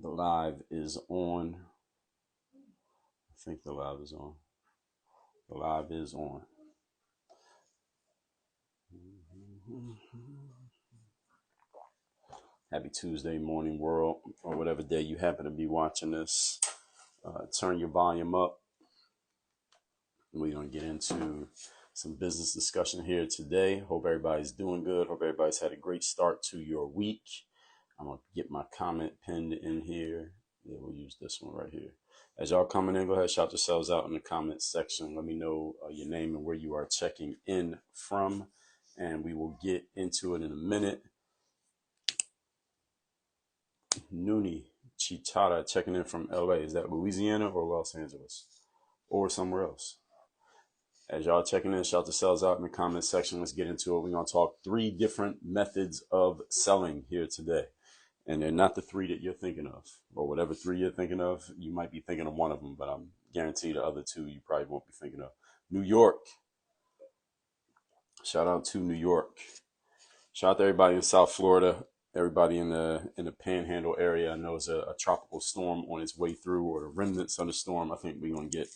The live is on. I think the live is on. The live is on. Happy Tuesday morning, world, or whatever day you happen to be watching this. Turn your volume up. We're going to get into some business discussion here today. Hope everybody's doing good. Hope everybody's had a great start to your week. I'm going to get my comment pinned in here. Yeah, we'll use this one right here. As y'all coming in, go ahead, shout yourselves out in the comment section. Let me know your name and where you are checking in from, and we will get into it in a minute. Nooney Chitara checking in from LA. Is that Louisiana or Los Angeles or somewhere else? As y'all checking in, shout yourselves out in the comment section. Let's get into it. We're going to talk 3 different methods of selling here today. And they're not the 3 that you're thinking of, or whatever 3 you're thinking of. You might be thinking of one of them, but I'm guaranteed the other 2 you probably won't be thinking of. New York. Shout out to New York. Shout out to everybody in South Florida. Everybody in the Panhandle area. I know it's a tropical storm on its way through, or the remnants of the storm. I think we're going to get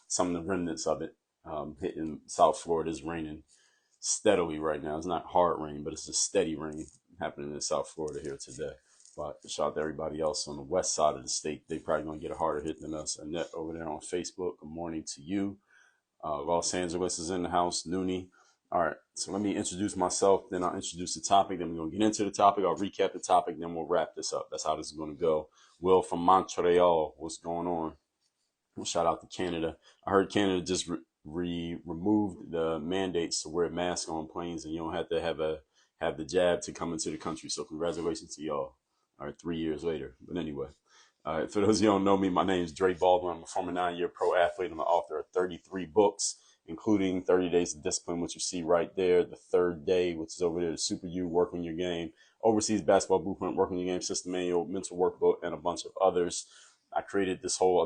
some of the remnants of it hitting South Florida. It's raining steadily right now. It's not hard rain, but it's a steady rain happening in South Florida here today. But shout out to everybody else on the west side of the state. They probably going to get a harder hit than us. Annette over there on Facebook, good morning to you. Los Angeles is in the house. Nooney. All right, so let me introduce myself, then I'll introduce the topic, then we're going to get into the topic. I'll recap the topic, then we'll wrap this up. That's how this is going to go. Will from Montreal, what's going on? Well, shout out to Canada. I heard Canada just removed the mandates to wear masks on planes, and you don't have to have the jab to come into the country. So congratulations to y'all. All right, 3 years later. But anyway, for those of you who don't know me, my name is Dre Baldwin. I'm a former 9-year pro athlete. I'm the author of 33 books, including 30 Days of Discipline, which you see right there. The third day, which is over there, the Super U, Work on Your Game, Overseas Basketball Blueprint, Work on Your Game, System Manual, Mental Workbook, and a bunch of others. I've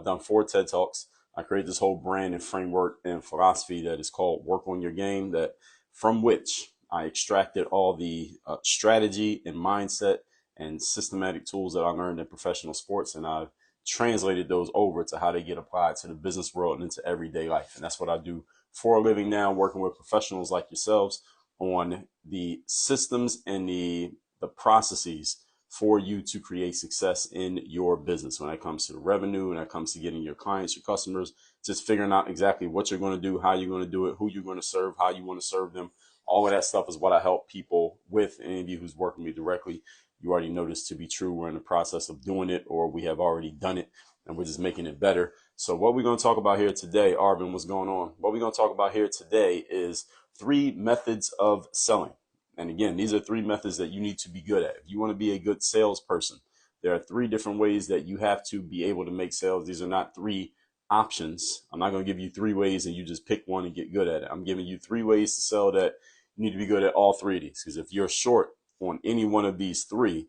done 4 TED Talks. I created this whole brand and framework and philosophy that is called Work on Your Game, that from which I extracted all the strategy and mindset and systematic tools that I learned in professional sports, and I've translated those over to how they get applied to the business world and into everyday life. And that's what I do for a living now, working with professionals like yourselves on the systems and the processes for you to create success in your business. When it comes to the revenue, when it comes to getting your clients, your customers, just figuring out exactly what you're going to do, how you're going to do it, who you're going to serve, how you want to serve them. All of that stuff is what I help people with. Any of you who's working with me directly, you already know this to be true. We're in the process of doing it, or we have already done it, and we're just making it better. So what we're going to talk about here today, Arvin, what's going on? What we're going to talk about here today is 3 methods of selling. And again, these are 3 methods that you need to be good at. If you want to be a good salesperson, there are 3 different ways that you have to be able to make sales. These are not 3 options. I'm not going to give you 3 ways and you just pick one and get good at it. I'm giving you 3 ways to sell that you need to be good at all 3 of these. Because if you're short on any one of these 3,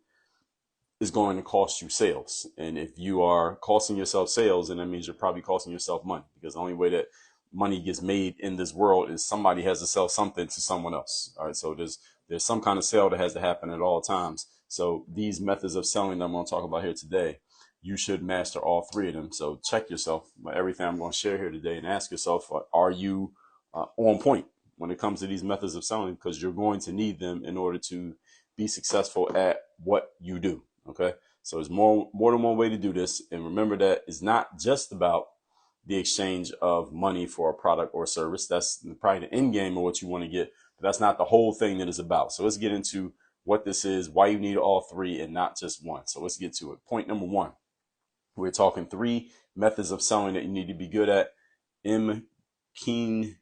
it's going to cost you sales. And if you are costing yourself sales, then that means you're probably costing yourself money, because the only way that money gets made in this world is somebody has to sell something to someone else. All right. So there's some kind of sale that has to happen at all times. So these methods of selling that I'm going to talk about here today, you should master all 3 of them. So check yourself by everything I'm going to share here today and ask yourself, are you on point when it comes to these methods of selling? Because you're going to need them in order to be successful at what you do. Okay. So there's more than one way to do this. And remember that it's not just about the exchange of money for a product or service. That's probably the end game of what you want to get, but that's not the whole thing that it's about. So let's get into what this is, why you need all 3 and not just one. So let's get to it. Point number 1, we're talking 3 methods of selling that you need to be good at. Quintina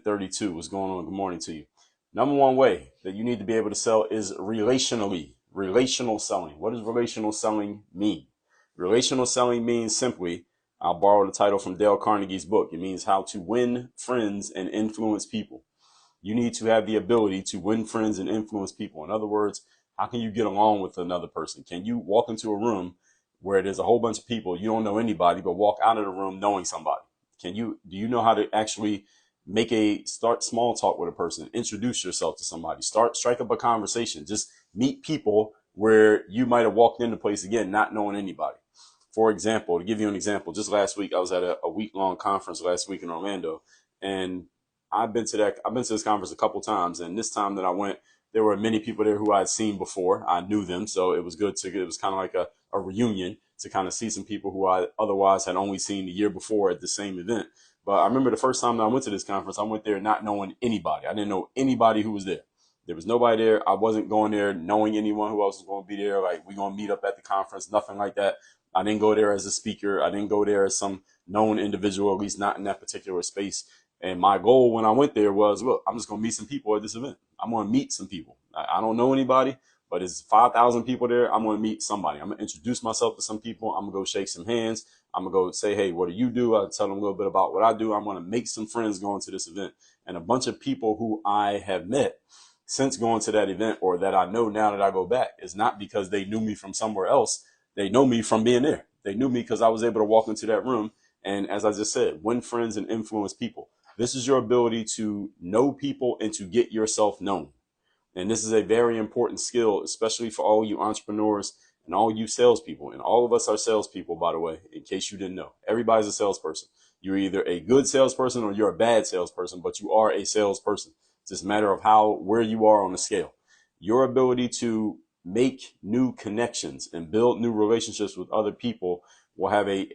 32, what's going on? Good morning to you. Number 1 way that you need to be able to sell is relationally. Relational selling. What does relational selling mean? Relational selling means simply, I'll borrow the title from Dale Carnegie's book. It means how to win friends and influence people. You need to have the ability to win friends and influence people. In other words, how can you get along with another person? Can you walk into a room where there's a whole bunch of people, you don't know anybody, but walk out of the room knowing somebody? Do you know how to actually start small talk with a person, introduce yourself to somebody, strike up a conversation, just meet people where you might have walked into the place again, not knowing anybody. For example, to give you an example, just last week, I was at a week-long conference last week in Orlando, and I've been to this conference a couple times. And this time that I went, there were many people there who I had seen before. I knew them. So it was it was kind of like a reunion to kind of see some people who I otherwise had only seen the year before at the same event. But I remember the first time that I went to this conference, I went there not knowing anybody. I didn't know anybody who was there. There was nobody there. I wasn't going there knowing anyone who else was going to be there. Like, we're going to meet up at the conference, nothing like that. I didn't go there as a speaker. I didn't go there as some known individual, at least not in that particular space. And my goal when I went there was, look, I'm just going to meet some people at this event. I'm going to meet some people. I don't know anybody, but there's 5,000 people there. I'm going to meet somebody. I'm going to introduce myself to some people. I'm going to go shake some hands. I'm going to go say, hey, what do you do? I'll tell them a little bit about what I do. I'm going to make some friends going to this event. And a bunch of people who I have met since going to that event, or that I know now that I go back, is not because they knew me from somewhere else. They know me from being there. They knew me because I was able to walk into that room and, as I just said, win friends and influence people. This is your ability to know people and to get yourself known. And this is a very important skill, especially for all you entrepreneurs and all you salespeople. And all of us are salespeople, by the way, in case you didn't know. Everybody's a salesperson. You're either a good salesperson or you're a bad salesperson, but you are a salesperson. It's just a matter of where you are on the scale. Your ability to make new connections and build new relationships with other people will have a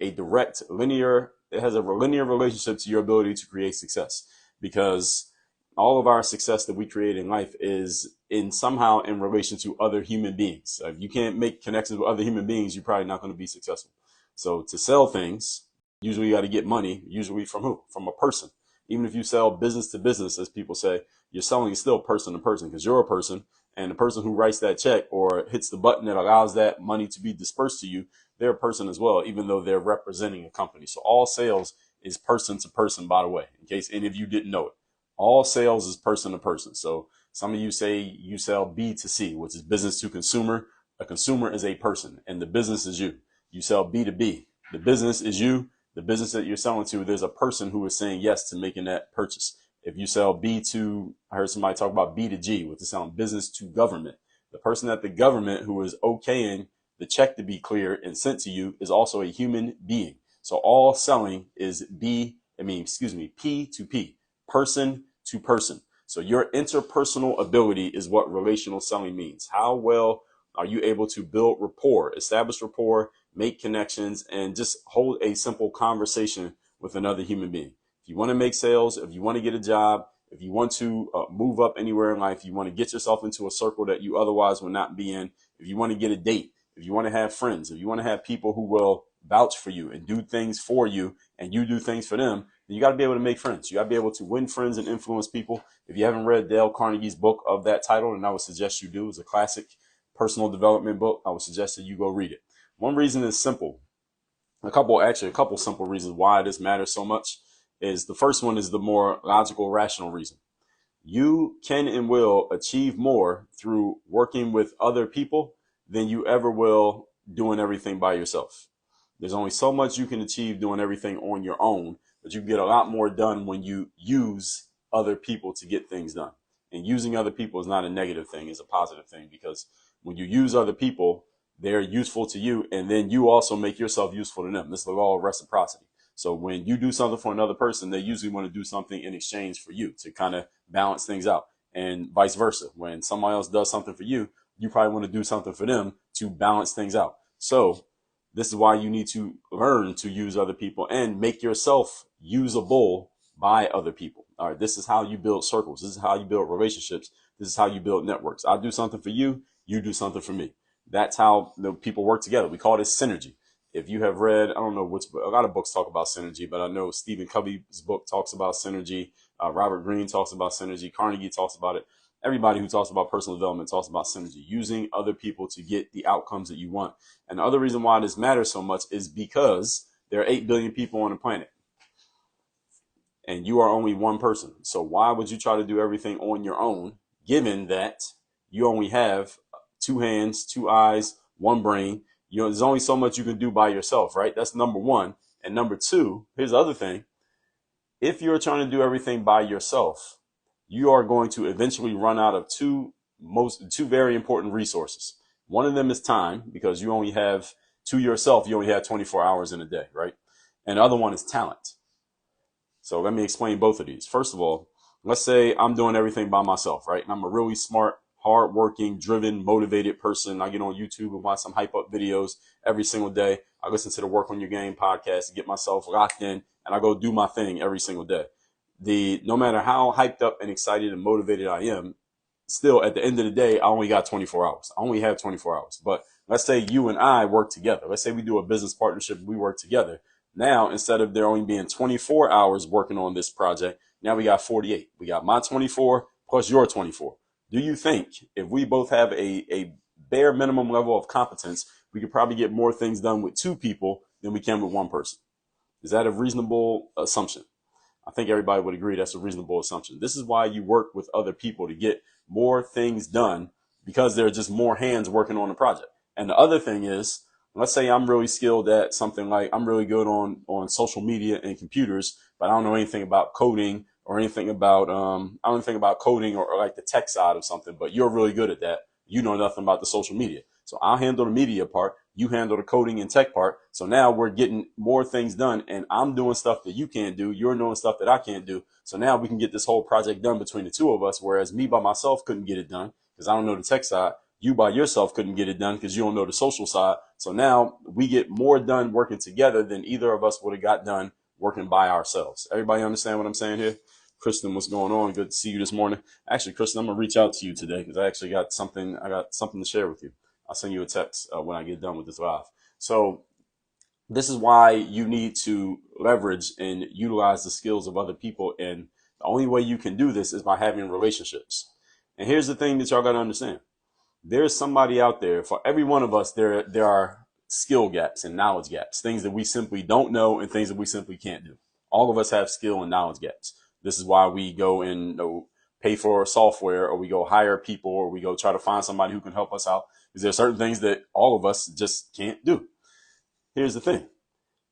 linear relationship to your ability to create success, because all of our success that we create in life is somehow in relation to other human beings. So if you can't make connections with other human beings, you're probably not going to be successful. So to sell things, usually you got to get money, usually from who? From a person. Even if you sell business to business, as people say, you're selling still person to person, because you're a person, and the person who writes that check or hits the button that allows that money to be dispersed to you, they're a person as well, even though they're representing a company. So all sales is person to person, by the way, in case any of you didn't know it. All sales is person to person. So some of you say you sell B to C, which is business to consumer. A consumer is a person, and the business is you. You sell B to B. The business is you. The business that you're selling to, there's a person who is saying yes to making that purchase. If you sell I heard somebody talk about B to G, which is selling business to government. The person at the government who is okaying the check to be cleared and sent to you is also a human being. So all selling is P to P, person to person. So your interpersonal ability is what relational selling means. How well are you able to build rapport, establish rapport, make connections, and just hold a simple conversation with another human being? If you want to make sales, if you want to get a job, if you want to move up anywhere in life, you want to get yourself into a circle that you otherwise would not be in, if you want to get a date, if you want to have friends, if you want to have people who will vouch for you and do things for you and you do things for them, then you got to be able to make friends. You got to be able to win friends and influence people. If you haven't read Dale Carnegie's book of that title, and I would suggest you do, it's a classic personal development book. I would suggest that you go read it. One reason is simple. A couple simple reasons why this matters so much is the first one is the more logical, rational reason. You can and will achieve more through working with other people than you ever will doing everything by yourself. There's only so much you can achieve doing everything on your own, but you can get a lot more done when you use other people to get things done. And using other people is not a negative thing, it's a positive thing, because when you use other people, they're useful to you, and then you also make yourself useful to them. This is the law of reciprocity. So when you do something for another person, they usually want to do something in exchange for you to kind of balance things out, and vice versa. When somebody else does something for you, you probably want to do something for them to balance things out. So this is why you need to learn to use other people and make yourself usable by other people. All right, this is how you build circles. This is how you build relationships. This is how you build networks. I do something for you, you do something for me. That's how the people work together. We call this synergy. If you have read, I don't know which, a lot of books talk about synergy, but I know Stephen Covey's book talks about synergy. Robert Greene talks about synergy. Carnegie talks about it. Everybody who talks about personal development talks about synergy, using other people to get the outcomes that you want. And the other reason why this matters so much is because there are 8 billion people on the planet, and you are only one person. So why would you try to do everything on your own, given that you only have 2 hands, 2 eyes, 1 brain? There's only so much you can do by yourself, right? That's number one. And number two, here's the other thing. If you're trying to do everything by yourself, you are going to eventually run out of two very important resources. One of them is time, because you only have, to yourself, you only have 24 hours in a day, right? And the other one is talent. So let me explain both of these. First of all, let's say I'm doing everything by myself, right? And I'm a really smart, hardworking, driven, motivated person. I get on YouTube and watch some hype up videos every single day. I listen to the Work on Your Game podcast to get myself locked in, and I go do my thing every single day. No matter how hyped up and excited and motivated I am, still at the end of the day, I only got 24 hours. I only have 24 hours. But let's say you and I work together. Let's say we do a business partnership and we work together. Now, instead of there only being 24 hours working on this project, now we got 48. We got my 24 plus your 24. Do you think if we both have a bare minimum level of competence, we could probably get more things done with two people than we can with one person? Is that a reasonable assumption? I think everybody would agree that's a reasonable assumption. This is why you work with other people, to get more things done, because there are just more hands working on the project. And the other thing is, let's say I'm really skilled at something, like I'm really good on social media and computers, but I don't know anything about coding or anything about I don't think about coding or like the tech side of something, but you're really good at that. You know nothing about the social media. So I'll handle the media part, you handle the coding and tech part. So now we're getting more things done, and I'm doing stuff that you can't do. You're doing stuff that I can't do. So now we can get this whole project done between the two of us, whereas me by myself couldn't get it done because I don't know the tech side. You by yourself couldn't get it done because you don't know the social side. So now we get more done working together than either of us would have got done working by ourselves. Everybody understand what I'm saying here? Kristen, what's going on? Good to see you this morning. Actually, Kristen, I'm gonna reach out to you today because I actually got something to share with you. I'll send you a text when I get done with this live. So this is why you need to leverage and utilize the skills of other people. And the only way you can do this is by having relationships. And here's the thing that y'all got to understand. There's somebody out there. For every one of us, there are skill gaps and knowledge gaps, things that we simply don't know and things that we simply can't do. All of us have skill and knowledge gaps. This is why we go and pay for software, or we go hire people, or we go try to find somebody who can help us out, because there are certain things that all of us just can't do. Here's the thing.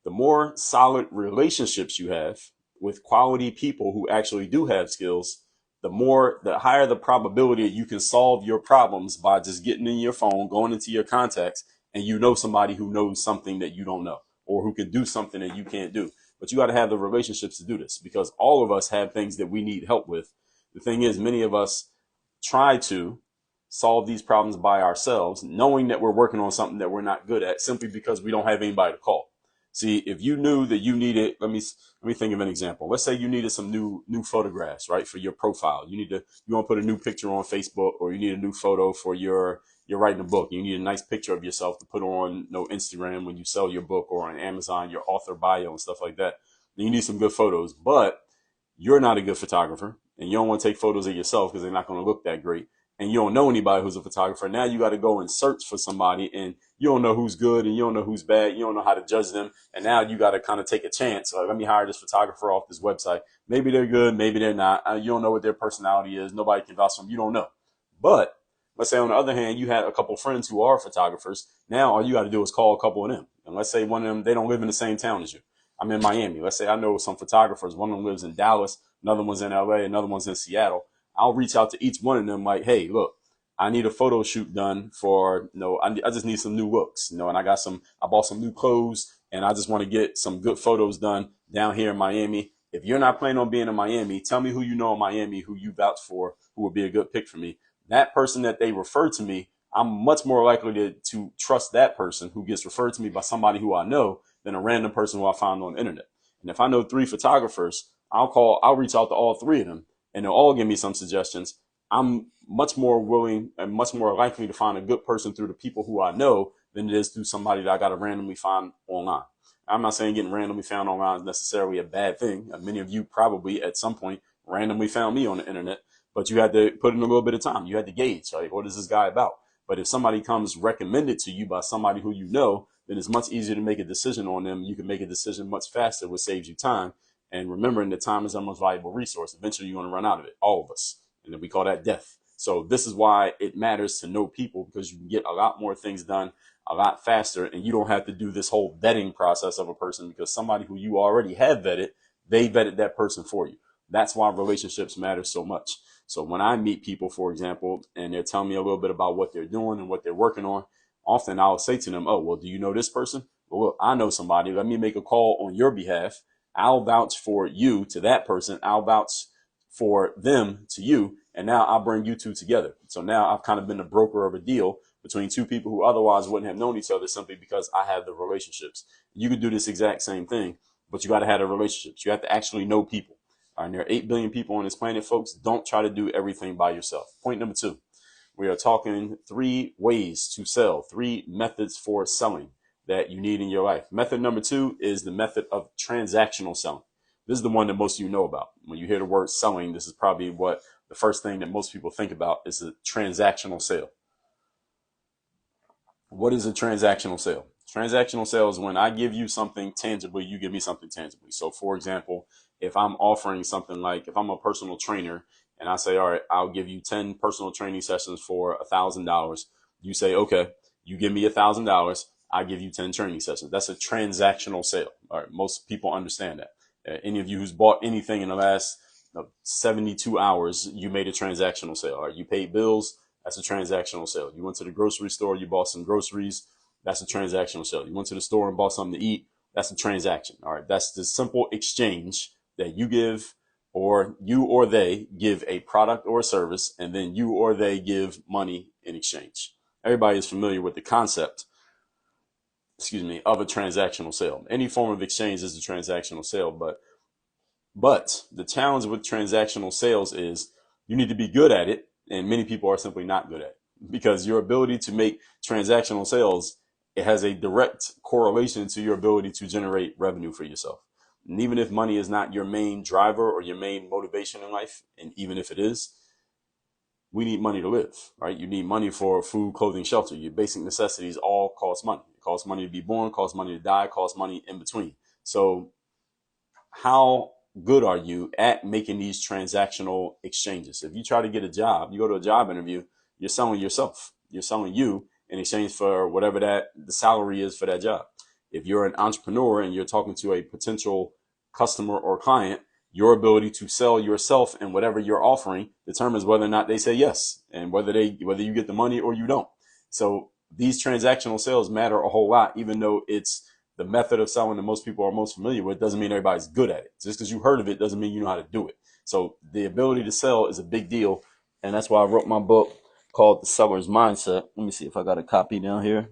The more solid relationships you have with quality people who actually do have skills, the higher the probability that you can solve your problems by just getting in your phone, going into your contacts, and you know somebody who knows something that you don't know, or who can do something that you can't do. But you got to have the relationships to do this, because all of us have things that we need help with. The thing is, many of us try to solve these problems by ourselves, knowing that we're working on something that we're not good at, simply because we don't have anybody to call. See, if you knew that you needed, let me think of an example. Let's say you needed some new photographs, right, for your profile. You want to put a new picture on Facebook, or you need a new photo for you're writing a book. You need a nice picture of yourself to put on Instagram when you sell your book, or on Amazon, your author bio and stuff like that. Then you need some good photos, but you're not a good photographer, and you don't want to take photos of yourself because they're not going to look that great. And you don't know anybody who's a photographer. Now you got to go and search for somebody, and you don't know who's good and you don't know who's bad. You don't know how to judge them. And now you got to kind of take a chance. Like, let me hire this photographer off this website. Maybe they're good. Maybe they're not. You don't know what their personality is. Nobody can vouch for them. You don't know. But let's say on the other hand, you had a couple of friends who are photographers. Now all you got to do is call a couple of them. And let's say one of them, they don't live in the same town as you. I'm in Miami. Let's say I know some photographers. One of them lives in Dallas. Another one's in LA. Another one's in Seattle. I'll reach out to each one of them like, hey, look, I need a photo shoot done for, I just need some new looks, and I bought some new clothes, and I just want to get some good photos done down here in Miami. If you're not planning on being in Miami, tell me who you know in Miami, who you vouch for, who would be a good pick for me. That person that they refer to me, I'm much more likely to trust that person who gets referred to me by somebody who I know than a random person who I found on the internet. And if I know 3 photographers, I'll reach out to all 3 of them, and they'll all give me some suggestions. I'm much more willing and much more likely to find a good person through the people who I know than it is through somebody that I got to randomly find online. I'm not saying getting randomly found online is necessarily a bad thing. Many of you probably at some point randomly found me on the internet, but you had to put in a little bit of time. You had to gauge, like, what is this guy about? But if somebody comes recommended to you by somebody who you know, then it's much easier to make a decision on them. You can make a decision much faster, which saves you time. And remembering that time is our most valuable resource. Eventually you're going to run out of it, all of us. And then we call that death. So this is why it matters to know people, because you can get a lot more things done a lot faster, and you don't have to do this whole vetting process of a person, because somebody who you already have vetted, they vetted that person for you. That's why relationships matter so much. So when I meet people, for example, and they're telling me a little bit about what they're doing and what they're working on, often I'll say to them, oh, well, do you know this person? Well, look, I know somebody. Let me make a call on your behalf. I'll vouch for you to that person. I'll vouch for them to you. And now I'll bring you two together. So now I've kind of been the broker of a deal between two people who otherwise wouldn't have known each other simply because I have the relationships. You could do this exact same thing, but you got to have the relationships. You have to actually know people. All right, there are 8 billion people on this planet, folks. Don't try to do everything by yourself. Point number 2, we are talking 3 ways to sell, 3 methods for selling that you need in your life. Method number 2 is the method of transactional selling. This is the one that most of you know about. When you hear the word selling, this is probably what the first thing that most people think about is a transactional sale. What is a transactional sale? Transactional sale is when I give you something tangibly, you give me something tangibly. So for example, if I'm offering something like, if I'm a personal trainer and I say, all right, I'll give you 10 personal training sessions for $1,000. You say, okay, you give me $1,000. I give you 10 training sessions. That's a transactional sale. All right. Most people understand that. Any of you who's bought anything in the last 72 hours, you made a transactional sale. All right. You paid bills. That's a transactional sale. You went to the grocery store, you bought some groceries. That's a transactional sale. You went to the store and bought something to eat. That's a transaction. All right. That's the simple exchange that you give, or you or they give a product or a service, and then you or they give money in exchange. Everybody is familiar with the concept, of a transactional sale. Any form of exchange is a transactional sale, but the challenge with transactional sales is you need to be good at it, and many people are simply not good at it, because your ability to make transactional sales, it has a direct correlation to your ability to generate revenue for yourself. And even if money is not your main driver or your main motivation in life, and even if it is, we need money to live, right? You need money for food, clothing, shelter. Your basic necessities all cost money. It costs money to be born, costs money to die, costs money in between. So how good are you at making these transactional exchanges? If you try to get a job, you go to a job interview, you're selling yourself. You're selling you in exchange for whatever that the salary is for that job. If you're an entrepreneur and you're talking to a potential customer or client, your ability to sell yourself and whatever you're offering determines whether or not they say yes, and whether you get the money or you don't. So these transactional sales matter a whole lot, even though it's the method of selling that most people are most familiar with. Doesn't mean everybody's good at it. Just because you heard of it doesn't mean you know how to do it. So the ability to sell is a big deal. And that's why I wrote my book called The Seller's Mindset. Let me see if I got a copy down here.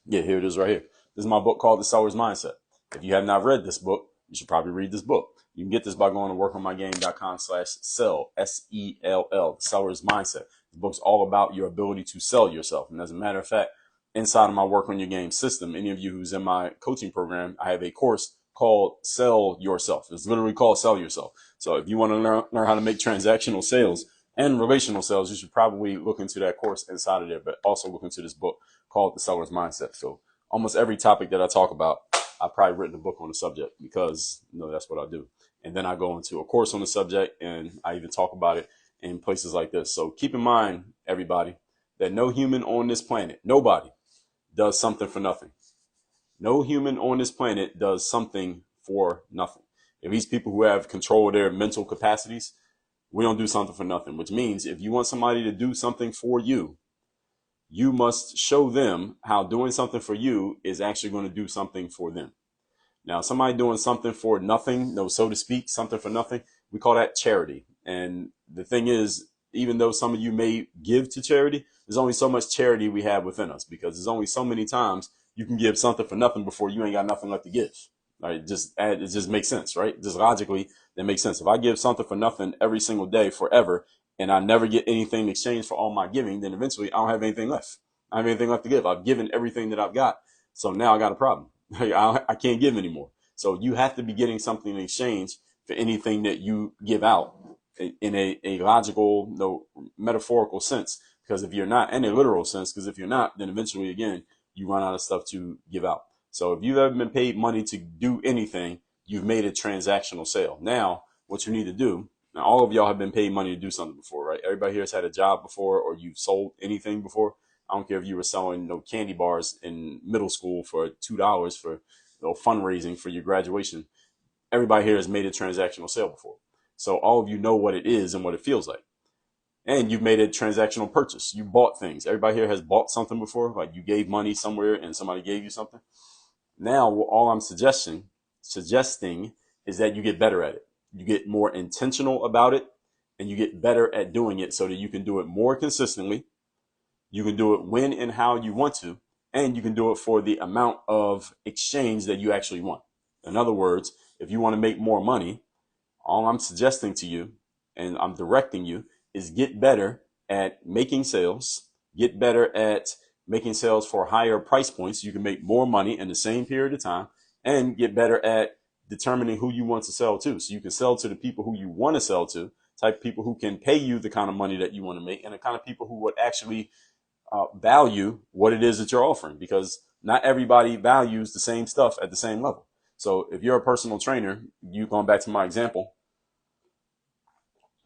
Yeah, here it is right here. This is my book called The Seller's Mindset. If you have not read this book, you should probably read this book. You can get this by going to workonmygame.com/sell, SELL, The Seller's Mindset. The book's all about your ability to sell yourself. And as a matter of fact, inside of my Work on Your Game system, any of you who's in my coaching program, I have a course called Sell Yourself. It's literally called Sell Yourself. So if you want to learn how to make transactional sales and relational sales, you should probably look into that course inside of there, but also look into this book called The Seller's Mindset. So almost every topic that I talk about, I've probably written a book on the subject, because that's what I do. And then I go into a course on the subject, and I even talk about it in places like this. So keep in mind, everybody, that no human on this planet, nobody, does something for nothing. No human on this planet does something for nothing. If these people who have control of their mental capacities, we don't do something for nothing, which means if you want somebody to do something for you, you must show them how doing something for you is actually going to do something for them. Now, somebody doing something for nothing, so to speak, something for nothing, we call that charity. And the thing is, even though some of you may give to charity, there's only so much charity we have within us, because there's only so many times you can give something for nothing before you ain't got nothing left to give. All right, it just makes sense, right? Just logically, that makes sense. If I give something for nothing every single day forever, and I never get anything in exchange for all my giving, then eventually I don't have anything left. I don't have anything left to give. I've given everything that I've got. So now I got a problem. I can't give anymore. So you have to be getting something in exchange for anything that you give out in a logical, metaphorical sense. Because if you're not, in a literal sense, because if you're not, then eventually, again, you run out of stuff to give out. So if you've ever been paid money to do anything, you've made a transactional sale. Now, what you need to do, now all of y'all have been paid money to do something before, right? Everybody here has had a job before, or you've sold anything before. I don't care if you were selling candy bars in middle school for $2 for fundraising for your graduation. Everybody here has made a transactional sale before. So all of you know what it is and what it feels like. And you've made a transactional purchase. You bought things. Everybody here has bought something before. Like you gave money somewhere and somebody gave you something. Now, all I'm suggesting is that you get better at it. You get more intentional about it and you get better at doing it so that you can do it more consistently. You can do it when and how you want to, and you can do it for the amount of exchange that you actually want. In other words, if you want to make more money, all I'm suggesting to you and I'm directing you is get better at making sales, get better at making sales for higher price points. You can make more money in the same period of time, and get better at determining who you want to sell to. So you can sell to the people who you want to sell to, type of people who can pay you the kind of money that you want to make, and the kind of people who would actually value what it is that you're offering, because not everybody values the same stuff at the same level. So if you're a personal trainer, you going back to my example,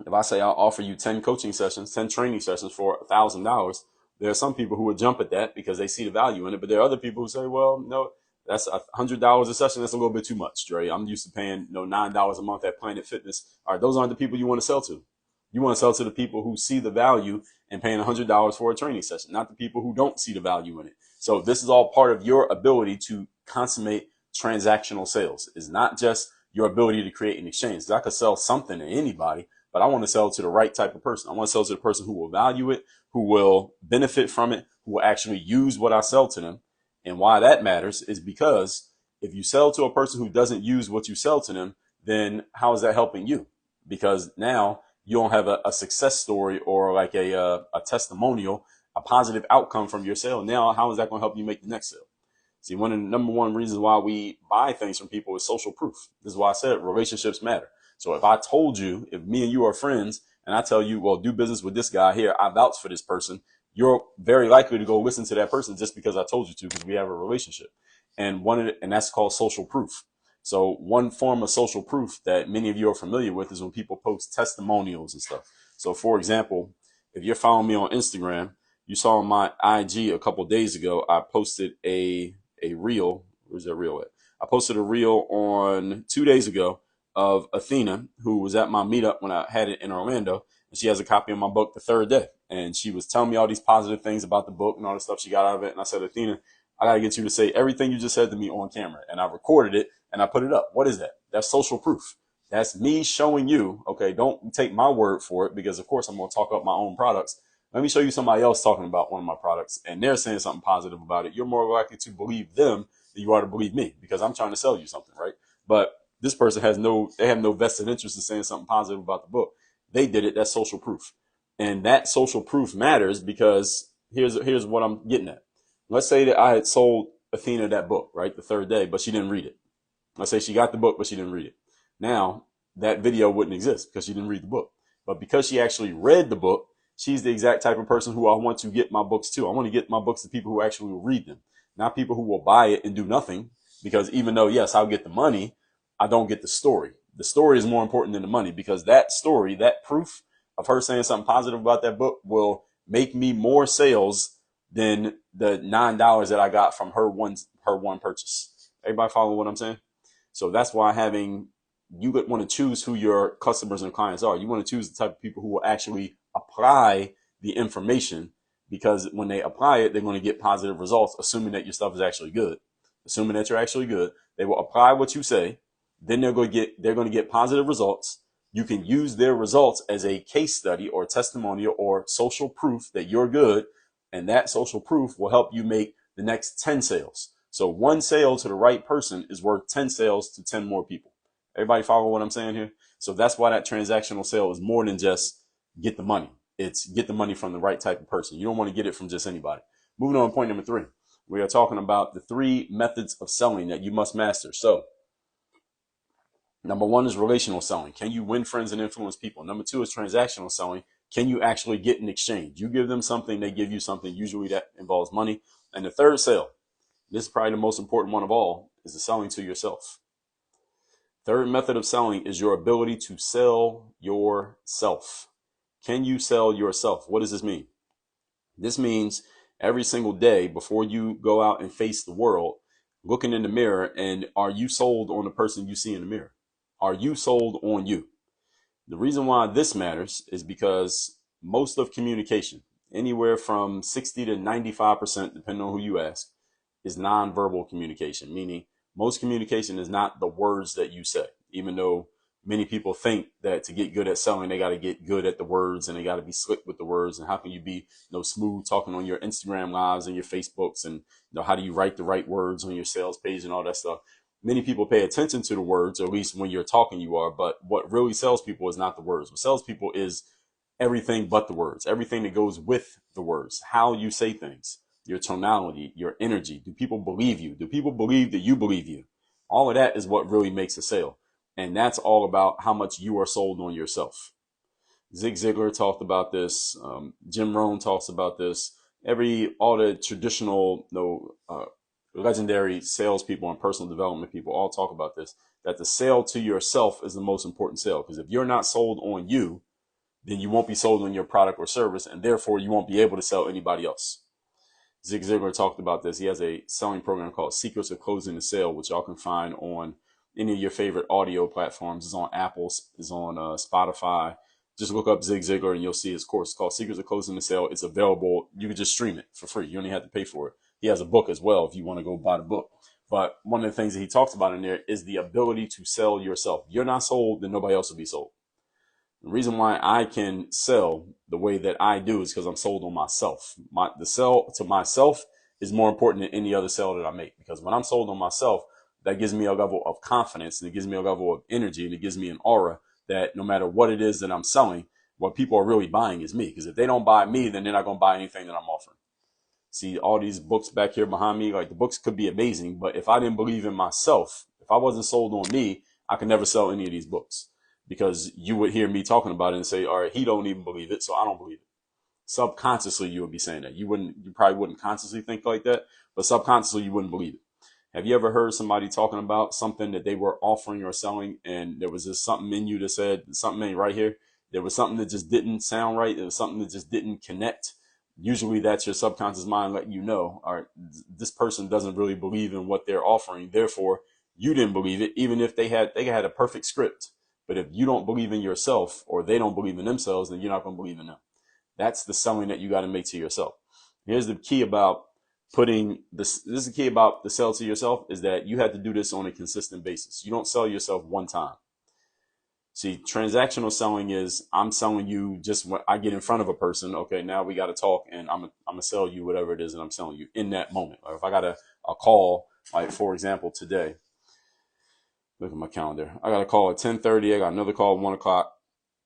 if I say I'll offer you 10 coaching sessions, 10 training sessions for $1,000, there are some people who would jump at that because they see the value in it. But there are other people who say, well, no, that's $100 a session. That's a little bit too much, Dre. I'm used to paying $9 a month at Planet Fitness. All right, those aren't the people you want to sell to. You want to sell to the people who see the value in paying $100 for a training session, not the people who don't see the value in it. So this is all part of your ability to consummate transactional sales. It's not just your ability to create an exchange. I could sell something to anybody, but I want to sell to the right type of person. I want to sell to the person who will value it, who will benefit from it, who will actually use what I sell to them. And why that matters is because if you sell to a person who doesn't use what you sell to them, then how is that helping you? Because now you don't have a success story or like a testimonial, a positive outcome from your sale. Now, how is that going to help you make the next sale? See, one of the number one reasons why we buy things from people is social proof. This is why I said relationships matter. So if I told you, if me and you are friends and I tell you, well, do business with this guy here, I vouch for this person, you're very likely to go listen to that person just because I told you to, because we have a relationship. And that's called social proof. So one form of social proof that many of you are familiar with is when people post testimonials and stuff. So for example, if you're following me on Instagram, you saw on my IG a couple of days ago, I posted a reel. Where's that reel at? I posted a reel on 2 days ago of Athena, who was at my meetup when I had it in Orlando. And she has a copy of my book, The Third Day. And she was telling me all these positive things about the book and all the stuff she got out of it. And I said, Athena, I got to get you to say everything you just said to me on camera. And I recorded it and I put it up. What is that? That's social proof. That's me showing you, okay, don't take my word for it, because of course I'm going to talk up my own products. Let me show you somebody else talking about one of my products and they're saying something positive about it. You're more likely to believe them than you are to believe me, because I'm trying to sell you something, right? But this person have no vested interest in saying something positive about the book. They did it. That's social proof. And that social proof matters because here's what I'm getting at. Let's say that I had sold Athena that book, right? The Third Day, but she didn't read it. Let's say she got the book, but she didn't read it. Now that video wouldn't exist because she didn't read the book. But because she actually read the book, she's the exact type of person who I want to get my books to. I want to get my books to people who actually will read them, not people who will buy it and do nothing. Because even though, yes, I'll get the money, I don't get the story. The story is more important than the money, because that story, that proof of her saying something positive about that book will make me more sales than the $9 that I got from her one purchase. Everybody follow what I'm saying? So that's why you would want to choose who your customers and clients are. You want to choose the type of people who will actually apply the information, because when they apply it, they're going to get positive results, assuming that your stuff is actually good. Assuming that you're actually good, they will apply what you say. Then they're going to get positive results. You can use their results as a case study or testimonial or social proof that you're good. And that social proof will help you make the next 10 sales. So one sale to the right person is worth 10 sales to 10 more people. Everybody follow what I'm saying here? So that's why that transactional sale is more than just get the money. It's get the money from the right type of person. You don't want to get it from just anybody. Moving on to point number 3. We are talking about the 3 methods of selling that you must master. So number 1 is relational selling. Can you win friends and influence people? Number 2 is transactional selling. Can you actually get an exchange? You give them something, they give you something. Usually that involves money. And the third sale, this is probably the most important one of all, is the selling to yourself. Third method of selling is your ability to sell yourself. Can you sell yourself? What does this mean? This means every single day before you go out and face the world, looking in the mirror, and are you sold on the person you see in the mirror? Are you sold on you? The reason why this matters is because most of communication, anywhere from 60 to 95%, depending on who you ask, is nonverbal communication, meaning most communication is not the words that you say, even though many people think that to get good at selling, they got to get good at the words and they got to be slick with the words. And how can you be smooth talking on your Instagram lives and your Facebooks, and how do you write the right words on your sales page and all that stuff? Many people pay attention to the words, or at least when you're talking, you are. But what really sells people is not the words. What sells people is everything but the words, everything that goes with the words, how you say things, your tonality, your energy. Do people believe you? Do people believe that you believe you? All of that is what really makes a sale. And that's all about how much you are sold on yourself. Zig Ziglar talked about this. Jim Rohn talks about this. All the traditional, legendary salespeople and personal development people all talk about this, that the sale to yourself is the most important sale. Because if you're not sold on you, then you won't be sold on your product or service, and therefore you won't be able to sell anybody else. Zig Ziglar talked about this. He has a selling program called Secrets of Closing the Sale, which y'all can find on any of your favorite audio platforms. It's on Apple, it's on Spotify. Just look up Zig Ziglar and you'll see his course. It's called Secrets of Closing the Sale. It's available. You can just stream it for free. You don't even have to pay for it. He has a book as well if you want to go buy the book. But one of the things that he talks about in there is the ability to sell yourself. If you're not sold, then nobody else will be sold. The reason why I can sell the way that I do is because I'm sold on myself. The sell to myself is more important than any other sell that I make, because when I'm sold on myself, that gives me a level of confidence, and it gives me a level of energy, and it gives me an aura that no matter what it is that I'm selling, what people are really buying is me. Because if they don't buy me, then they're not going to buy anything that I'm offering. See all these books back here behind me, like the books could be amazing, but if I didn't believe in myself, if I wasn't sold on me, I could never sell any of these books. Because you would hear me talking about it and say, all right, he don't even believe it, so I don't believe it. Subconsciously, you would be saying that. You probably wouldn't consciously think like that, but subconsciously, you wouldn't believe it. Have you ever heard somebody talking about something that they were offering or selling, and there was just something in you that said, something ain't right here? There was something that just didn't sound right. There was something that just didn't connect. Usually that's your subconscious mind letting you know, all right, this person doesn't really believe in what they're offering. Therefore, you didn't believe it, even if they had a perfect script. But if you don't believe in yourself, or they don't believe in themselves, then you're not going to believe in them. That's the selling that you got to make to yourself. Here's the key about this is the key about the sell to yourself, is that you have to do this on a consistent basis. You don't sell yourself one time. See, transactional selling is, I'm selling you just when I get in front of a person. Okay, now we got to talk, and I'm going to sell you whatever it is that I'm selling you in that moment. Or if I got a call, like for example, today, look at my calendar. I got a call at 10:30. I got another call at 1 o'clock.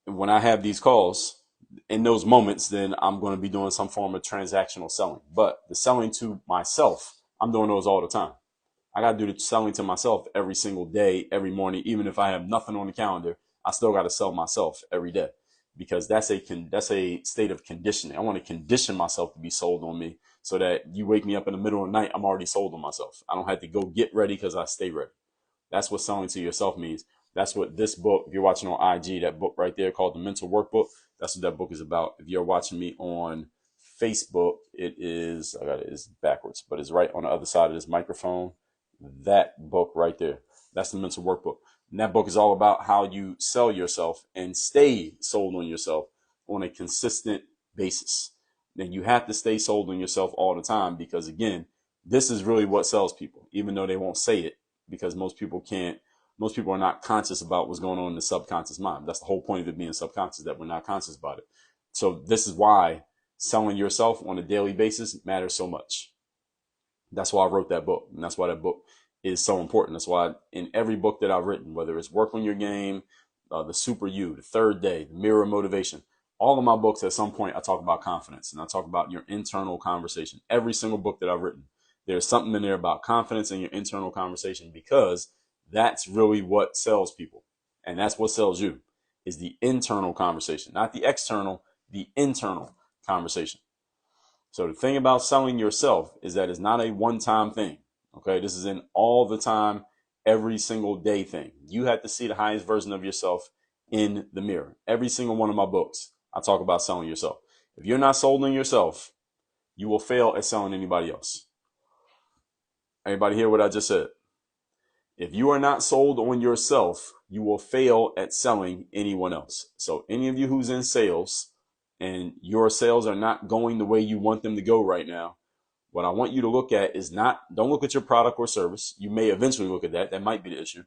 And when I have these calls, in those moments, then I'm going to be doing some form of transactional selling. But the selling to myself, I'm doing those all the time. I got to do the selling to myself every single day, every morning. Even if I have nothing on the calendar, I still got to sell myself every day, because that's a state of conditioning. I want to condition myself to be sold on me, so that you wake me up in the middle of the night, I'm already sold on myself. I don't have to go get ready, because I stay ready. That's what selling to yourself means. That's what this book, if you're watching on IG, that book right there called the Mental Workbook, that's what that book is about. If you're watching me on Facebook, it's backwards, but it's right on the other side of this microphone. That book right there, that's the Mental Workbook. And that book is all about how you sell yourself and stay sold on yourself on a consistent basis. Then you have to stay sold on yourself all the time, because again, this is really what sells people, even though they won't say it, because most people are not conscious about what's going on in the subconscious mind. That's the whole point of it being subconscious, that we're not conscious about it. So this is why selling yourself on a daily basis matters so much. That's why I wrote that book. And that's why that book is so important. That's why in every book that I've written, whether it's Work on Your Game, The Super You, The Third Day, The Mirror of Motivation, all of my books, at some point, I talk about confidence, and I talk about your internal conversation. Every single book that I've written, there's something in there about confidence in your internal conversation, because that's really what sells people. And that's what sells you, is the internal conversation, not the external, the internal conversation. So the thing about selling yourself is that it's not a one-time thing. Okay, this is an all the time, every single day thing. You have to see the highest version of yourself in the mirror. Every single one of my books, I talk about selling yourself. If you're not sold on yourself, you will fail at selling anybody else. Everybody hear what I just said? If you are not sold on yourself, you will fail at selling anyone else. So any of you who's in sales and your sales are not going the way you want them to go right now, what I want you to look at is don't look at your product or service. You may eventually look at that. That might be the issue,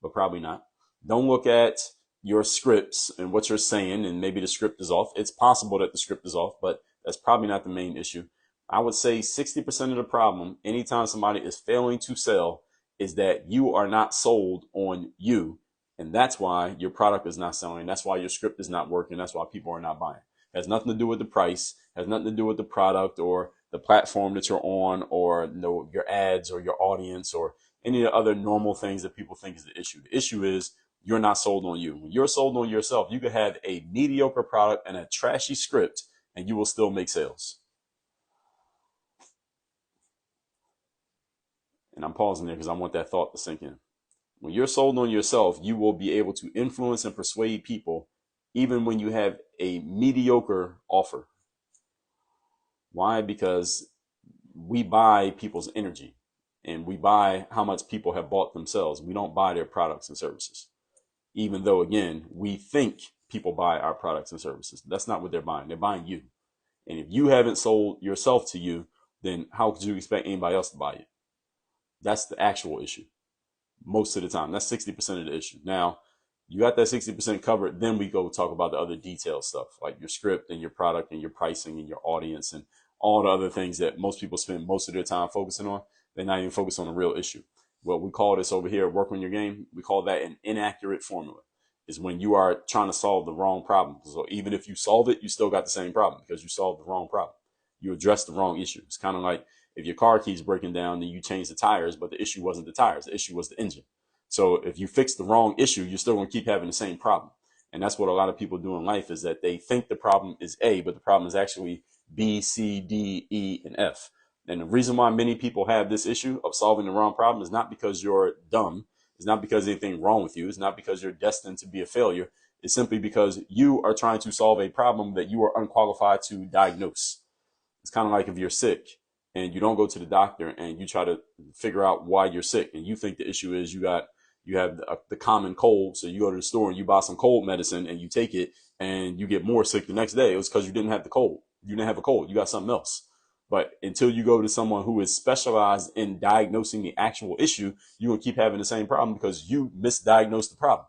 but probably not. Don't look at your scripts and what you're saying, and maybe the script is off. It's possible that the script is off, but that's probably not the main issue. I would say 60% of the problem anytime somebody is failing to sell is that you are not sold on you. And that's why your product is not selling. That's why your script is not working. That's why people are not buying. It has nothing to do with the price, has nothing to do with the product or the platform that you're on, or your ads or your audience or any of the other normal things that people think is the issue. The issue is you're not sold on you. When you're sold on yourself, you could have a mediocre product and a trashy script and you will still make sales. And I'm pausing there because I want that thought to sink in. When you're sold on yourself, you will be able to influence and persuade people even when you have a mediocre offer. Why? Because we buy people's energy and we buy how much people have bought themselves. We don't buy their products and services. Even though, again, we think people buy our products and services. That's not what they're buying. They're buying you. And if you haven't sold yourself to you, then how could you expect anybody else to buy you? That's the actual issue. Most of the time, that's 60% of the issue. Now, you got that 60% covered, then we go talk about the other detailed stuff, like your script and your product and your pricing and your audience and all the other things that most people spend most of their time focusing on. They're not even focused on the real issue. What we call this over here, work on your game, we call that an inaccurate formula. Is when you are trying to solve the wrong problem. So even if you solve it, you still got the same problem because you solved the wrong problem. You addressed the wrong issue. It's kind of like if your car keeps breaking down, then you change the tires, but the issue wasn't the tires. The issue was the engine. So if you fix the wrong issue, you're still going to keep having the same problem. And that's what a lot of people do in life is that they think the problem is A, but the problem is actually B, C, D, E, and F. And the reason why many people have this issue of solving the wrong problem is not because you're dumb. It's not because there's anything wrong with you. It's not because you're destined to be a failure. It's simply because you are trying to solve a problem that you are unqualified to diagnose. It's kind of like if you're sick and you don't go to the doctor and you try to figure out why you're sick and you think the issue is you have the common cold. So you go to the store and you buy some cold medicine and you take it and you get more sick the next day. It was because you didn't have the cold. You didn't have a cold. You got something else. But until you go to someone who is specialized in diagnosing the actual issue, you will keep having the same problem because you misdiagnosed the problem.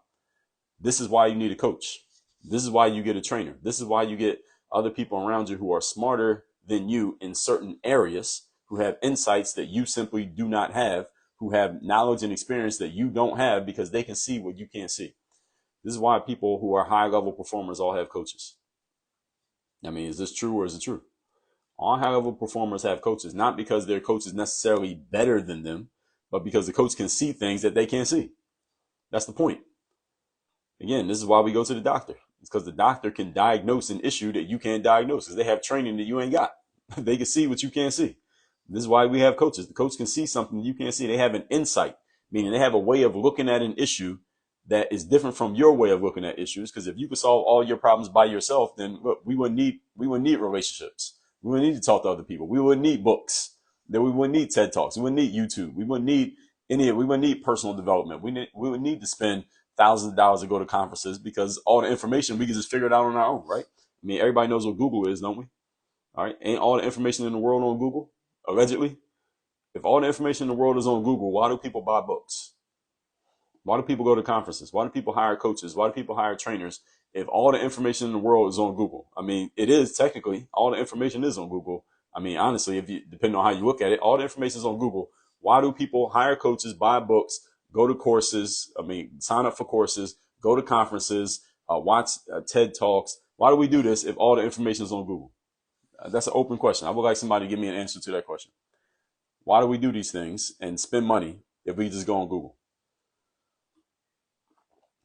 This is why you need a coach. This is why you get a trainer. This is why you get other people around you who are smarter than you in certain areas, who have insights that you simply do not have, who have knowledge and experience that you don't have because they can see what you can't see. This is why people who are high level performers all have coaches. I mean, is this true or is it true? All high level performers have coaches, not because their coach is necessarily better than them, but because the coach can see things that they can't see. That's the point. Again, this is why we go to the doctor. It's because the doctor can diagnose an issue that you can't diagnose because they have training that you ain't got. They can see what you can't see. This is why we have coaches. The coach can see something you can't see. They have an insight, meaning they have a way of looking at an issue that is different from your way of looking at issues. Because if you could solve all your problems by yourself, then look, we wouldn't need relationships. We wouldn't need to talk to other people. We wouldn't need books. Then we wouldn't need TED Talks. We wouldn't need YouTube. We wouldn't need we wouldn't need personal development. We would need to spend thousands of dollars to go to conferences because all the information we can just figure it out on our own, right? I mean, everybody knows what Google is, don't we? All right. Ain't all the information in the world on Google? Allegedly. If all the information in the world is on Google, why do people buy books? Why do people go to conferences? Why do people hire coaches? Why do people hire trainers? If all the information in the world is on Google, I mean, it is technically all the information is on Google. I mean, honestly, if you depending on how you look at it, all the information is on Google. Why do people hire coaches, buy books, go to courses? I mean, sign up for courses, go to conferences, watch TED Talks. Why do we do this if all the information is on Google? That's an open question. I would like somebody to give me an answer to that question. Why do we do these things and spend money if we just go on Google?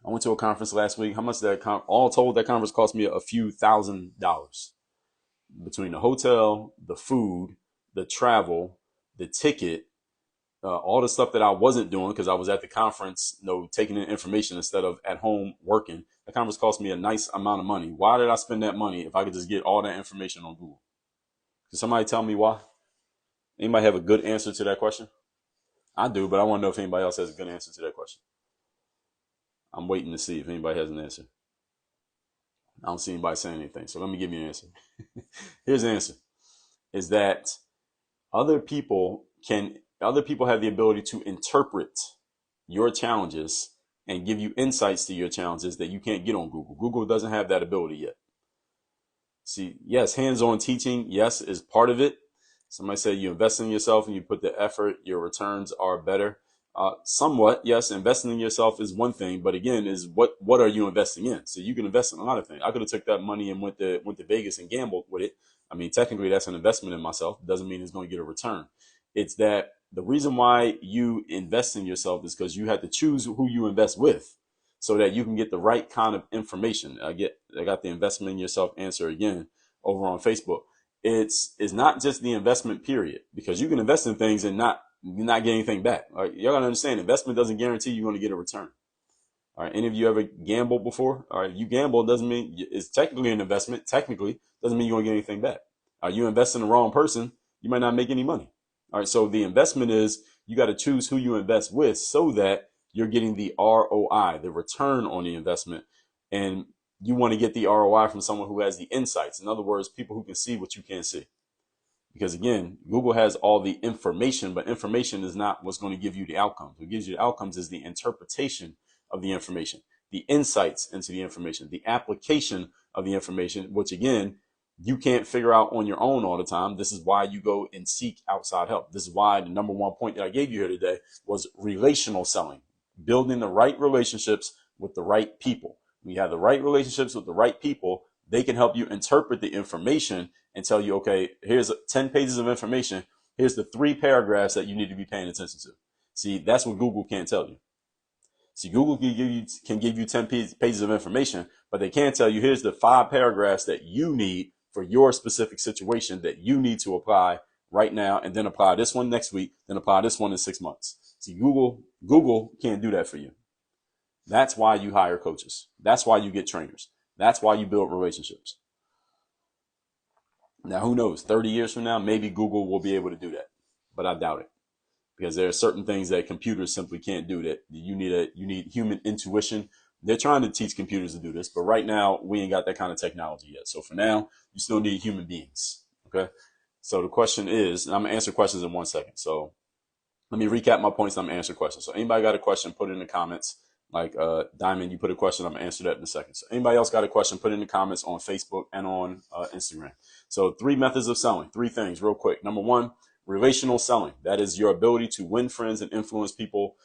I went to a conference last week. How much did that all told, that conference cost me a few $1,000 between the hotel, the food, the travel, the ticket, all the stuff that I wasn't doing because I was at the conference, taking in information instead of at home working. The conference cost me a nice amount of money. Why did I spend that money if I could just get all that information on Google? Can somebody tell me why? Anybody have a good answer to that question? I do, but I want to know if anybody else has a good answer to that question. I'm waiting to see if anybody has an answer. I don't see anybody saying anything. So let me give you an answer. Here's the answer, is that other people have the ability to interpret your challenges and give you insights to your challenges that you can't get on Google. Google doesn't have that ability yet. See, yes, hands-on teaching, yes, is part of it. Somebody said you invest in yourself and you put the effort, your returns are better. Somewhat, yes, investing in yourself is one thing, but again, is what are you investing in? So you can invest in a lot of things. I could have took that money and went to Vegas and gambled with it. I mean, technically that's an investment in myself. Doesn't mean it's going to get a return. It's that the reason why you invest in yourself is because you have to choose who you invest with, so that you can get the right kind of information. I got the investment in yourself answer again over on Facebook. It's not just the investment period, because you can invest in things and not get anything back. All right, y'all gotta understand, investment doesn't guarantee you're going to get a return. All right, any of you ever gambled before? All right, you gamble doesn't mean it's technically an investment. Technically doesn't mean you're going to get anything back. You invest in the wrong person, you might not make any money. All right, so the investment is you got to choose who you invest with so that you're getting the ROI, the return on the investment. And you want to get the ROI from someone who has the insights. In other words, people who can see what you can't see. Because again, Google has all the information, but information is not what's going to give you the outcomes. What gives you the outcomes is the interpretation of the information, the insights into the information, the application of the information, which again, you can't figure out on your own all the time. This is why you go and seek outside help. This is why the number one point that I gave you here today was relational selling, building the right relationships with the right people. When you have the right relationships with the right people, they can help you interpret the information and tell you, okay, here's 10 pages of information. Here's the 3 paragraphs that you need to be paying attention to. See, that's what Google can't tell you. See, Google can give you 10 pages of information, but they can't tell you, here's the 5 paragraphs that you need for your specific situation that you need to apply right now, and then apply this one next week, then apply this one in 6 months. See, Google can't do that for you. That's why you hire coaches. That's why you get trainers. That's why you build relationships. Now, who knows? 30 years from now, maybe Google will be able to do that, but I doubt it, because there are certain things that computers simply can't do. That you need human intuition. They're trying to teach computers to do this, but right now we ain't got that kind of technology yet. So for now, you still need human beings. Okay. So the question is, and I'm gonna answer questions in 1 second. So let me recap my points. And I'm gonna answer questions. So anybody got a question, put it in the comments. Like Diamond, you put a question, I'm gonna answer that in a second. So anybody else got a question, put it in the comments on Facebook and on Instagram. So 3 methods of selling, 3 things real quick. Number 1, relational selling. That is your ability to win friends and influence people,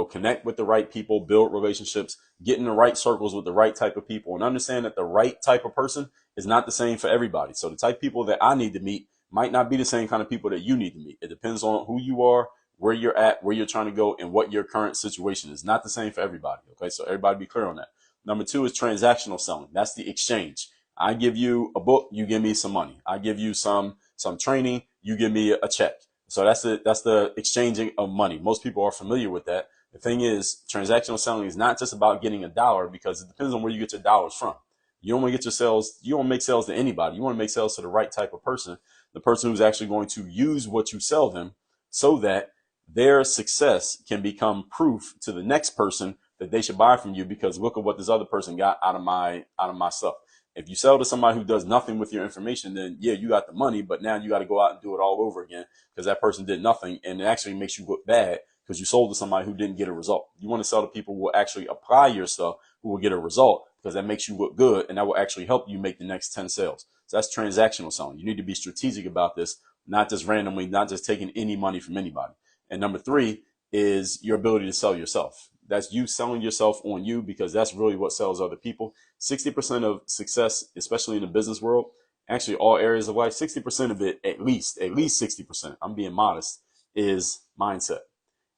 connect with the right people, build relationships, get in the right circles with the right type of people, and understand that the right type of person is not the same for everybody. So the type of people that I need to meet might not be the same kind of people that you need to meet. It depends on who you are, where you're at, where you're trying to go, and what your current situation is. Not the same for everybody. Okay, so everybody be clear on that. Number 2 is transactional selling. That's the exchange. I give you a book, you give me some money. I give you some training, you give me a check. So that's the exchanging of money. Most people are familiar with that. The thing is, transactional selling is not just about getting a dollar, because it depends on where you get your dollars from. You don't want to get your sales, you don't make sales to anybody. You want to make sales to the right type of person, the person who's actually going to use what you sell them, so that their success can become proof to the next person that they should buy from you, because look at what this other person got out of my stuff. If you sell to somebody who does nothing with your information, then yeah, you got the money, but now you got to go out and do it all over again, because that person did nothing, and it actually makes you look bad because you sold to somebody who didn't get a result. You want to sell to people who will actually apply your stuff, who will get a result, because that makes you look good, and that will actually help you make the next 10 sales. So that's transactional selling. You need to be strategic about this, not just randomly, not just taking any money from anybody. And number 3 is your ability to sell yourself. That's you selling yourself on you, because that's really what sells other people. 60% of success, especially in the business world, actually all areas of life, 60% of it, at least 60%, I'm being modest, is mindset.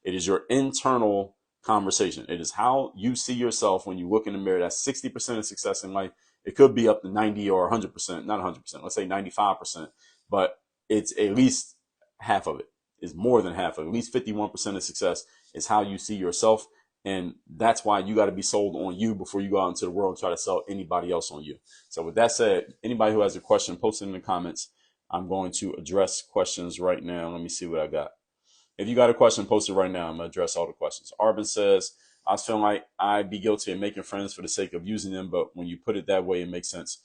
It is your internal conversation. It is how you see yourself when you look in the mirror. That's 60% of success in life. It could be up to 90 or 100%, not 100%, let's say 95%, but it's at least half of it. Is more than half of it. At least 51% of success is how you see yourself. And that's why you got to be sold on you before you go out into the world and try to sell anybody else on you. So with that said, anybody who has a question, post it in the comments. I'm going to address questions right now. Let me see what I got. If you got a question, post it right now. I'm going to address all the questions. Arvin says, I was feeling like I'd be guilty of making friends for the sake of using them, but when you put it that way, it makes sense.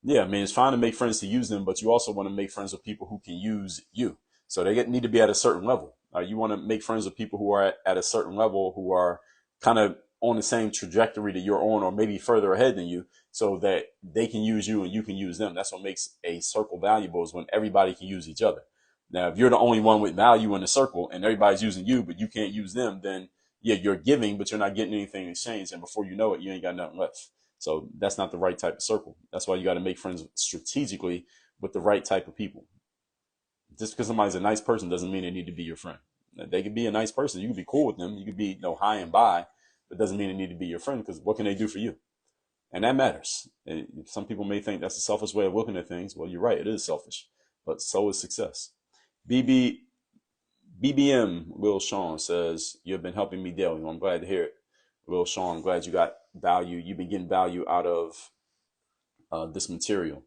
Yeah, I mean, it's fine to make friends to use them, but you also want to make friends with people who can use you. So need to be at a certain level. You want to make friends with people who are at a certain level, who are kind of on the same trajectory that you're on, or maybe further ahead than you, so that they can use you and you can use them. That's what makes a circle valuable, is when everybody can use each other. Now, if you're the only one with value in the circle and everybody's using you, but you can't use them, then yeah, you're giving, but you're not getting anything in exchange. And before you know it, you ain't got nothing left. So that's not the right type of circle. That's why you got to make friends strategically with the right type of people. Just because somebody's a nice person doesn't mean they need to be your friend. They could be a nice person. You could be cool with them. You could be high and by, but it doesn't mean they need to be your friend, because what can they do for you? And that matters. Some people may think that's a selfish way of looking at things. Well, you're right. It is selfish, but so is success. BBM Will Sean says, you've been helping me daily. Well, I'm glad to hear it. Will Sean, I'm glad you got value. You've been getting value out of this material.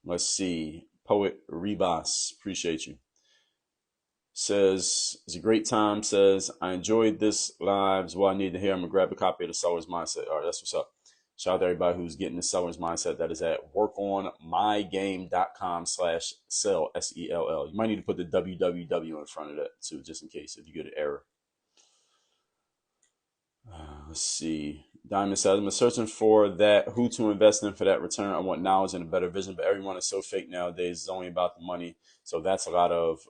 Let's see. Poet Rebas, appreciate you. Says, it's a great time. Says, I enjoyed this live. Is what I need to hear. I'm going to grab a copy of the Seller's Mindset. All right, that's what's up. Shout out to everybody who's getting the Seller's Mindset. That is at workonmygame.com/sell, SELL. You might need to put the www in front of that too, just in case if you get an error. Let's see. Diamond says, I'm searching for that, who to invest in for that return. I want knowledge and a better vision, but everyone is so fake nowadays. It's only about the money. So that's a lot of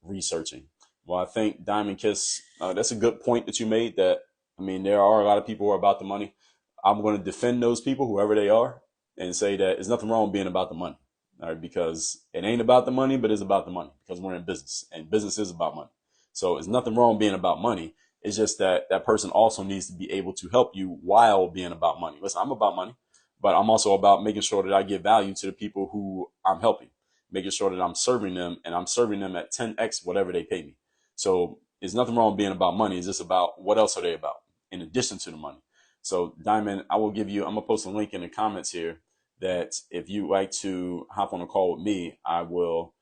researching. Well, I think Diamond Kiss, that's a good point that you made, that, I mean, there are a lot of people who are about the money. I'm going to defend those people, whoever they are, and say that there's nothing wrong with being about the money. All right, because it ain't about the money, but it's about the money, because we're in business, and business is about money. So there's nothing wrong being about money. It's just that that person also needs to be able to help you while being about money. Listen, I'm about money, but I'm also about making sure that I give value to the people who I'm helping, making sure that I'm serving them, and I'm serving them at 10x whatever they pay me. So there's nothing wrong with being about money. It's just about what else are they about in addition to the money. So Diamond, I'm going to post a link in the comments here that if you like to hop on a call with me, I'll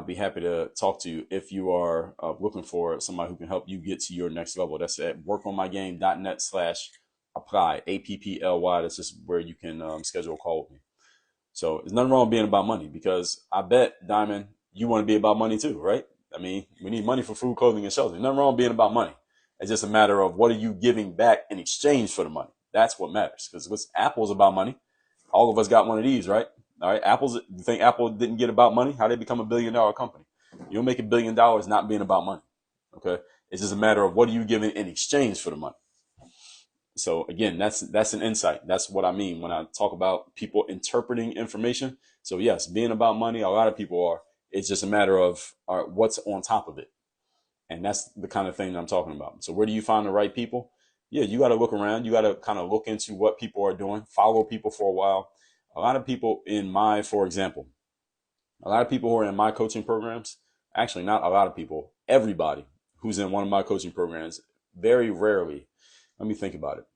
be happy to talk to you if you are looking for somebody who can help you get to your next level. That's at workonmygame.net/apply, APPLY. That's just where you can schedule a call with me. So there's nothing wrong with being about money, because I bet, Diamond, you want to be about money too, right? I mean, we need money for food, clothing, and shelter. Nothing wrong with being about money. It's just a matter of what are you giving back in exchange for the money. That's what matters, because Apple's about money. All of us got one of these, right? All right, you think Apple didn't get about money? How did they become $1 billion company? You don't make $1 billion not being about money. Okay, it's just a matter of what are you giving in exchange for the money. So again, that's an insight. That's what I mean when I talk about people interpreting information. So yes, being about money, a lot of people are. It's just a matter of what's on top of it, and that's the kind of thing that I'm talking about. So where do you find the right people? Yeah, you got to look around. You got to kind of look into what people are doing. Follow people for a while. A lot of people for example, a lot of people who are in my coaching programs, actually not a lot of people, everybody who's in one of my coaching programs, very rarely, let me think about it.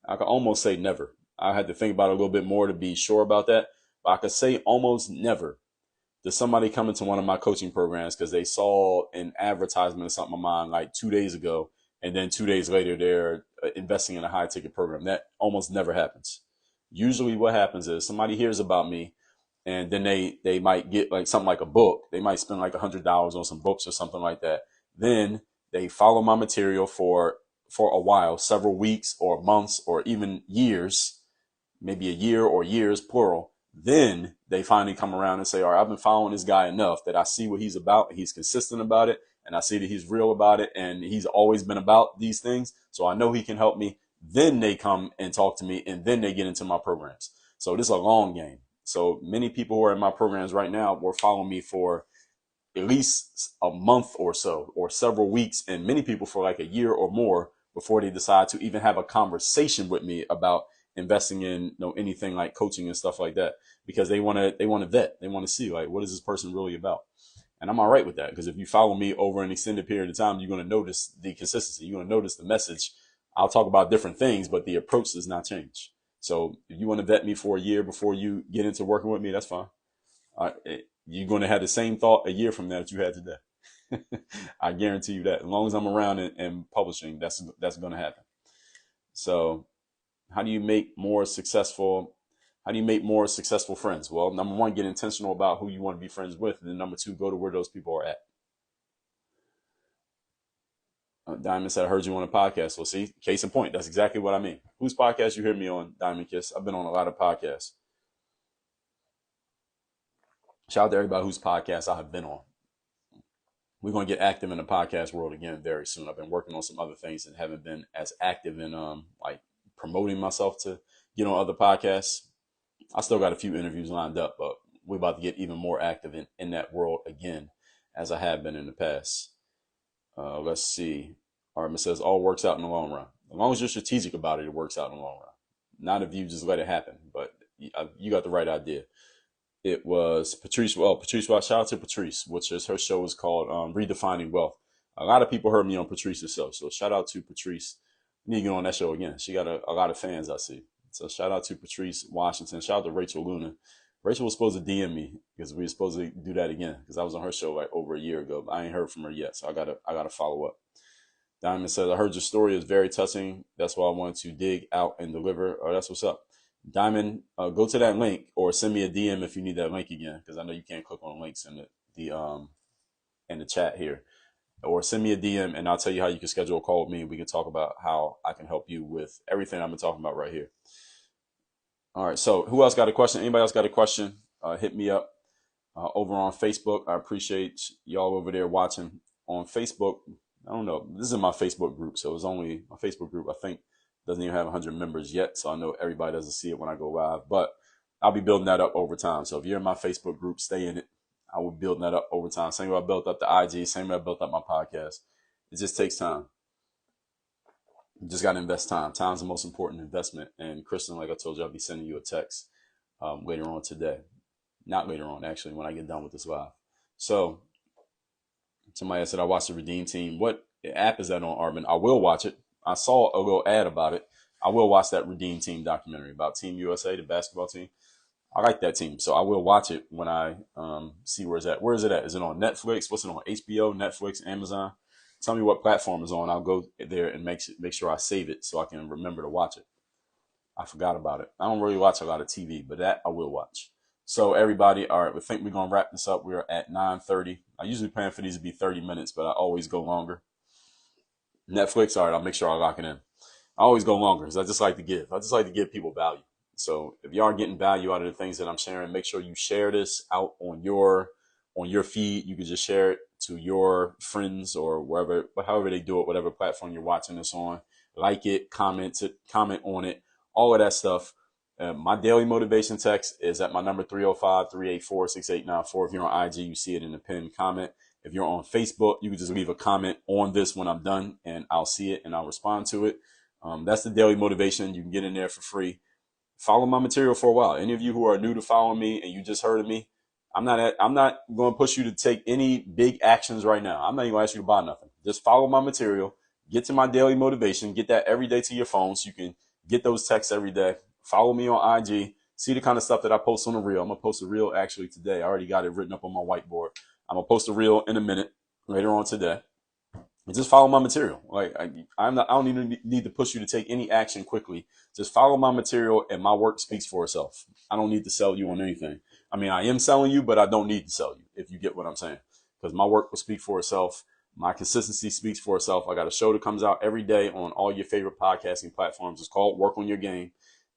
I could almost say never. I had to think about it a little bit more to be sure about that, but I could say almost never does somebody come into one of my coaching programs because they saw an advertisement or something of mine like 2 days ago, and then 2 days later they're investing in a high ticket program. That almost never happens. Usually what happens is somebody hears about me, and then they might get like something like a book. They might spend like $100 on some books or something like that. Then they follow my material for a while, several weeks or months or even years, maybe a year or years, plural. Then they finally come around and say, all right, I've been following this guy enough that I see what he's about. He's consistent about it. And I see that he's real about it. And he's always been about these things. So I know he can help me. Then they come and talk to me, and then they get into my programs. So this is a long game. So many people who are in my programs right now were following me for at least a month or so, or several weeks, and many people for like a year or more before they decide to even have a conversation with me about investing in anything like coaching and stuff like that, because they want to vet. They want to see like, what is this person really about? And I'm all right with that, because if you follow me over an extended period of time, you're going to notice the consistency. You're going to notice the message. I'll talk about different things, but the approach does not change. So if you want to vet me for a year before you get into working with me, that's fine. You're going to have the same thought a year from now that you had today. I guarantee you that. As long as I'm around and publishing, that's going to happen. So how do you make more successful? How do you make more successful friends? Well, number one, get intentional about who you want to be friends with. And then number two, go to where those people are at. Diamond said, I heard you on a podcast. Well, see, case in point, that's exactly what I mean. Whose podcast you hear me on, Diamond Kiss? I've been on a lot of podcasts. Shout out to everybody whose podcast I have been on. We're going to get active in the podcast world again very soon. I've been working on some other things and haven't been as active in like promoting myself to get on other podcasts. I still got a few interviews lined up, but we're about to get even more active in that world again, as I have been in the past. Let's see. Armin says, all works out in the long run. As long as you're strategic about it, it works out in the long run. Not if you just let it happen, but you got the right idea. It was Patrice. Well, Patrice, shout out to Patrice, which is her show is called Redefining Wealth. A lot of people heard me on Patrice's show, so shout out to Patrice. I need to get on that show again. She got a lot of fans, I see. So shout out to Patrice Washington. Shout out to Rachel Luna. Rachel was supposed to DM me because we were supposed to do that again because I was on her show like over a year ago, but I ain't heard from her yet, so I gotta follow up. Diamond says, I heard your story is very touching. That's why I wanted to dig out and deliver. Oh, that's what's up. Diamond, go to that link or send me a DM if you need that link again, because I know you can't click on links in the chat here. Or send me a DM and I'll tell you how you can schedule a call with me and we can talk about how I can help you with everything I've been talking about right here. All right, so who else got a question? Anybody else got a question? Hit me up over on Facebook. I appreciate y'all over there watching on Facebook. I don't know. This is my Facebook group, so it's only my Facebook group. I think doesn't even have 100 members yet, so I know everybody doesn't see it when I go live. But I'll be building that up over time. So if you're in my Facebook group, stay in it. I will build that up over time. Same way I built up the IG, same way I built up my podcast. It just takes time. You just got to invest time. Time's the most important investment. And Kristen, like I told you, I'll be sending you a text later on today. Not later on, actually, when I get done with this live. So somebody said, I watched the Redeem Team. What app is that on, Armin? I will watch it. I saw a little ad about it. I will watch that Redeem Team documentary about Team USA, the basketball team. I like that team, so I will watch it when I see where it's at. Where is it at? Is it on Netflix? What's it on? HBO, Netflix, Amazon? Tell me what platform is on. I'll go there and make sure I save it so I can remember to watch it. I forgot about it. I don't really watch a lot of TV, but that I will watch. So everybody, all right, we think we're going to wrap this up. We're at 9:30. I usually plan for these to be 30 minutes, but I always go longer. Netflix, all right, I'll make sure I lock it in. I always go longer because I just like to give. I just like to give people value. So if you are getting value out of the things that I'm sharing, make sure you share this out on your feed. You can just share it to your friends or wherever, however they do it, whatever platform you're watching this on. Like it, comment on it, all of that stuff. My daily motivation text is at my number 305-384-6894. If you're on IG, you see it in the pinned comment. If you're on Facebook, you can just leave a comment on this when I'm done and I'll see it and I'll respond to it. That's the daily motivation. You can get in there for free. Follow my material for a while. Any of you who are new to following me and you just heard of me, I'm not going to push you to take any big actions right now. I'm not even going to ask you to buy nothing. Just follow my material, get to my daily motivation, get that every day to your phone so you can get those texts every day. Follow me on IG. See the kind of stuff that I post on the reel. I'm going to post a reel actually today. I already got it written up on my whiteboard. I'm going to post a reel in a minute later on today. And just follow my material. Like I don't even need to push you to take any action quickly. Just follow my material and my work speaks for itself. I don't need to sell you on anything. I mean, I am selling you, but I don't need to sell you, if you get what I'm saying. Because my work will speak for itself. My consistency speaks for itself. I got a show that comes out every day on all your favorite podcasting platforms. It's called Work on Your Game.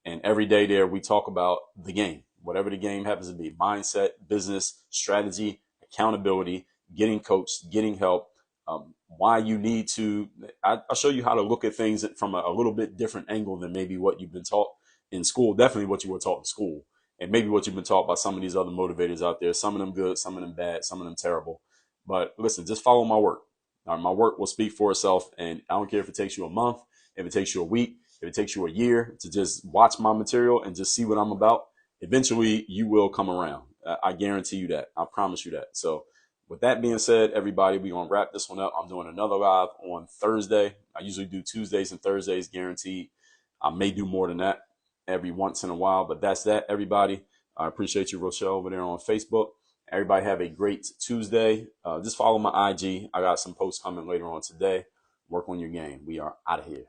And every day there, we talk about the game, whatever the game happens to be: mindset, business, strategy, accountability, getting coached, getting help. Why you need to, I'll show you how to look at things from a little bit different angle than maybe what you've been taught in school. Definitely what you were taught in school, and maybe what you've been taught by some of these other motivators out there. Some of them good, some of them bad, some of them terrible. But listen, just follow my work. My work will speak for itself, and I don't care if it takes you a month, if it takes you a week, if it takes you a year to just watch my material and just see what I'm about. Eventually, you will come around. I guarantee you that. I promise you that. So with that being said, everybody, we're going to wrap this one up. I'm doing another live on Thursday. I usually do Tuesdays and Thursdays guaranteed. I may do more than that every once in a while, but that's that, everybody. I appreciate you, Rochelle, over there on Facebook. Everybody have a great Tuesday. Just follow my IG. I got some posts coming later on today. Work on your game. We are out of here.